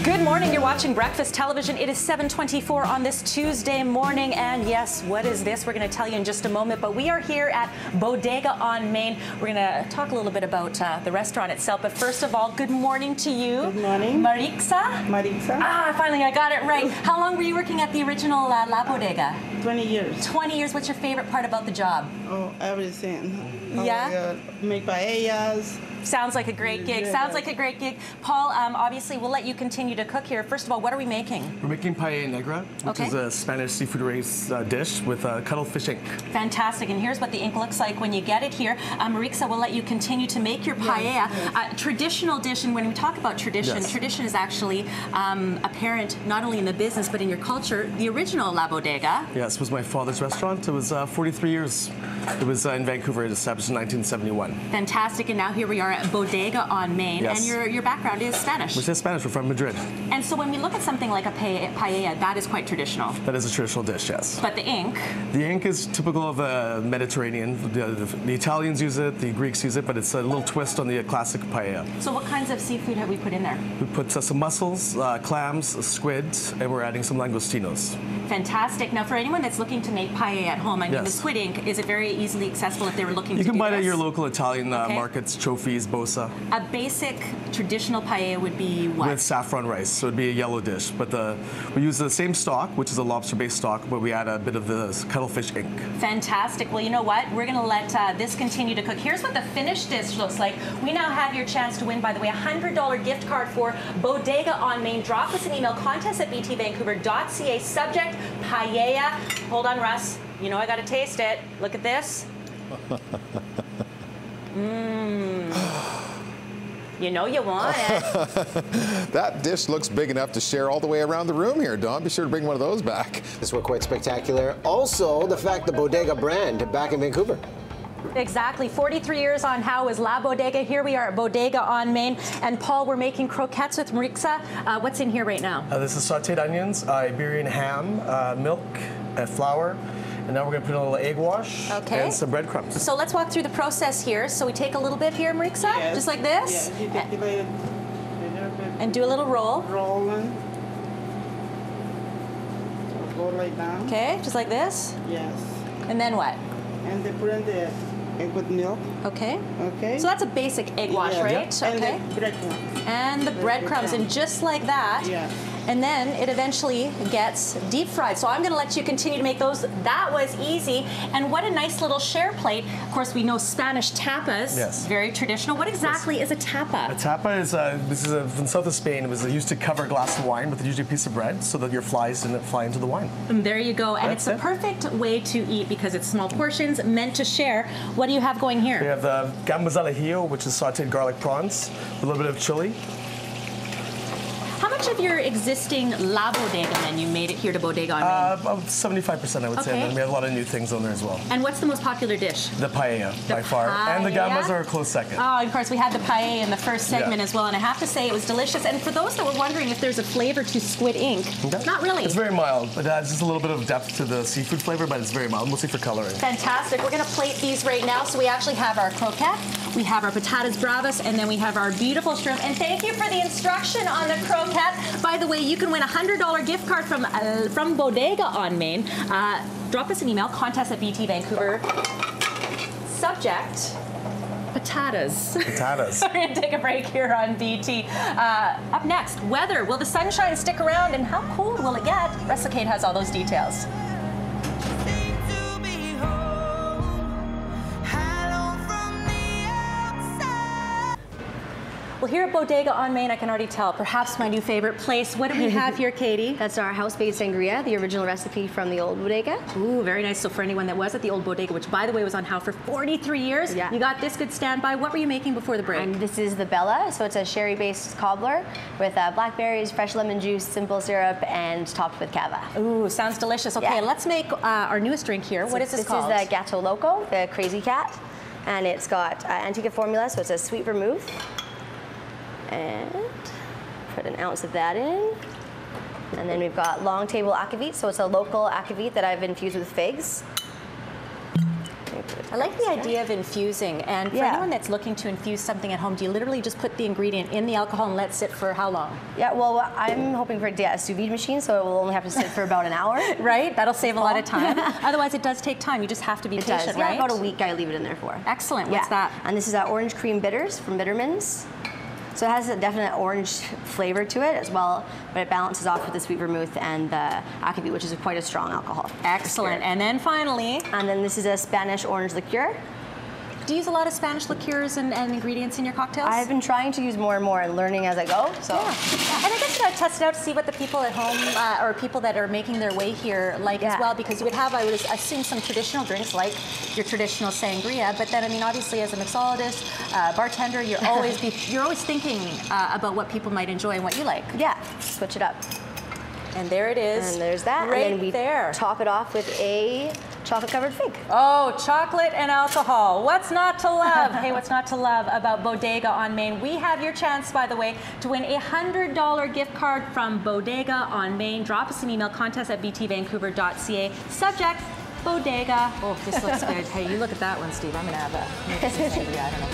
Good morning, you're watching Breakfast Television. It is 7:24 on this Tuesday morning, and yes, what is this? We're going to tell you in just a moment, but we are here at Bodega on Main. We're going to talk a little bit about the restaurant itself, but first of all, good morning to you. Good morning. Marixa? Marixa. Ah, finally I got it right. How long were you working at the original La Bodega? 20 years. 20 years. What's your favorite part about the job? Oh, everything. Yeah? Make paellas. Sounds like a great gig. Sounds like a great gig. Paul, obviously, we'll let you continue to cook here. First of all, what are we making? We're making paella negra, which is a Spanish seafood race dish with cuttlefish ink. Fantastic. And here's what the ink looks like when you get it here. Marixa, we'll let you continue to make your paella. Yes. Traditional dish, and when we talk about tradition, tradition is actually apparent not only in the business, but in your culture. The original La Bodega. Yes, it was my father's restaurant. It was 43 years. It was in Vancouver. It was established in 1971. Fantastic. And now here we are at Bodega on Main, and your background is Spanish. Which is Spanish. We're from Madrid. And so when we look at something like a paella, that is quite traditional. That is a traditional dish, yes. But the ink? The ink is typical of the Mediterranean. The Italians use it, the Greeks use it, but it's a little twist on the classic paella. So what kinds of seafood have we put in there? We put some mussels, clams, squid, and we're adding some langostinos. Fantastic. Now, for anyone that's looking to make paella at home, I mean, the squid ink, is it very easily accessible if they were looking to do this? You can buy it at your local Italian markets, Trophies, Bosa. A basic traditional paella would be what? With saffron rice, so it'd be a yellow dish. But we use the same stock, which is a lobster-based stock, but we add a bit of the cuttlefish ink. Fantastic. Well, you know what? We're going to let this continue to cook. Here's what the finished dish looks like. We now have your chance to win, by the way, a $100 gift card for Bodega on Main. Drop us an email, contest@btvancouver.ca, subject paella. Hold on, Russ. You know I got to taste it. Look at this. You know you want it. That dish looks big enough to share all the way around the room here, Don. Be sure to bring one of those back. This was quite spectacular. Also, the fact the Bodega brand back in Vancouver. Exactly. 43 years on Howe is La Bodega. Here we are at Bodega on Main. And Paul, we're making croquettes with Marixa. What's in here right now? This is sauteed onions, Iberian ham, milk, flour. And now we're going to put in a little egg wash and some breadcrumbs. So let's walk through the process here. So we take a little bit here, Marixa, just like this. Yes, you take a little bit. And do a little roll. Rolling. So go like that. Okay, just like this. Yes. And then what? And they put in the egg with milk. Okay. Okay. So that's a basic egg wash, right? And okay. the breadcrumbs. And the breadcrumbs, and just like that. Yeah. And then it eventually gets deep fried. So I'm going to let you continue to make those. That was easy. And what a nice little share plate. Of course, we know Spanish tapas. Yes. Very traditional. What exactly is a tapa? A tapa is, this is from south of Spain. It was used to cover a glass of wine with usually a piece of bread so that your flies didn't fly into the wine. And there you go. And it's the perfect way to eat because it's small portions meant to share. What do you have going here? We have the gambas al ajillo, which is sauteed garlic prawns, with a little bit of chili. How much of your existing La Bodega menu made it here to Bodega on Main? About 75%, I would say. And then we have a lot of new things on there as well. And what's the most popular dish? The paella, by far. And the gambas are a close second. Oh, of course, we had the paella in the first segment as well, and I have to say it was delicious. And for those that were wondering if there's a flavor to squid ink, not really. It's very mild. It adds just a little bit of depth to the seafood flavor, but it's very mild, mostly for coloring. Fantastic. We're going to plate these right now. So we actually have our croquette, we have our patatas bravas, and then we have our beautiful shrimp. And thank you for the instruction on the croquette. By the way, you can win a $100 gift card from Bodega on Main. Drop us an email, contest@btvancouver. Subject, patatas. Patatas. We're going to take a break here on BT. Up next, weather. Will the sunshine stick around, and how cold will it get? Resicate has all those details. Well, here at Bodega on Main, I can already tell, perhaps my new favorite place. What do we have here, Katie? That's our house-based sangria, the original recipe from the old Bodega. Ooh, very nice. So for anyone that was at the old Bodega, which by the way was on Howe for 43 years, you got this good standby. What were you making before the break? This is the Bella, so it's a sherry-based cobbler with blackberries, fresh lemon juice, simple syrup, and topped with cava. Ooh, sounds delicious. Okay, let's make our newest drink here. What is this called? This is the Gato Loco, the Crazy Cat, and it's got Antigua formula, so it's a sweet vermouth. And put an ounce of that in. And then we've got long table akavit, so it's a local akavit that I've infused with figs. Put I like the idea of infusing, and for anyone that's looking to infuse something at home, do you literally just put the ingredient in the alcohol and let it sit for how long? Yeah, well, I'm hoping for it to get a sous vide machine, so it will only have to sit for about an hour. Right, that'll save a lot of time. Otherwise, it does take time. You just have to be patient, right? Yeah, about a week I leave it in there for. Excellent, what's that? And this is orange cream bitters from Bittermans. So it has a definite orange flavor to it as well, but it balances off with the sweet vermouth and the akavit, which is quite a strong alcohol. Excellent. And then finally... And then this is a Spanish orange liqueur. Do you use a lot of Spanish liqueurs and ingredients in your cocktails? I've been trying to use more and more and learning as I go. So. Yeah. And I guess you gotta test it out to see what the people at home or people that are making their way here like as well, because you would have, I would assume, some traditional drinks like your traditional sangria, but then, I mean, obviously as a mixologist, bartender, you're always thinking about what people might enjoy and what you like. Yeah, switch it up. And there it is. And there's that. Right and then we there. top it off with a chocolate-covered fig. Oh, chocolate and alcohol. What's not to love? Hey, what's not to love about Bodega on Main? We have your chance, by the way, to win a $100 gift card from Bodega on Main. Drop us an email, contest@btvancouver.ca. Subject, Bodega. Oh, this looks good. Hey, you look at that one, Steve. I'm going to have a sangria. I don't know.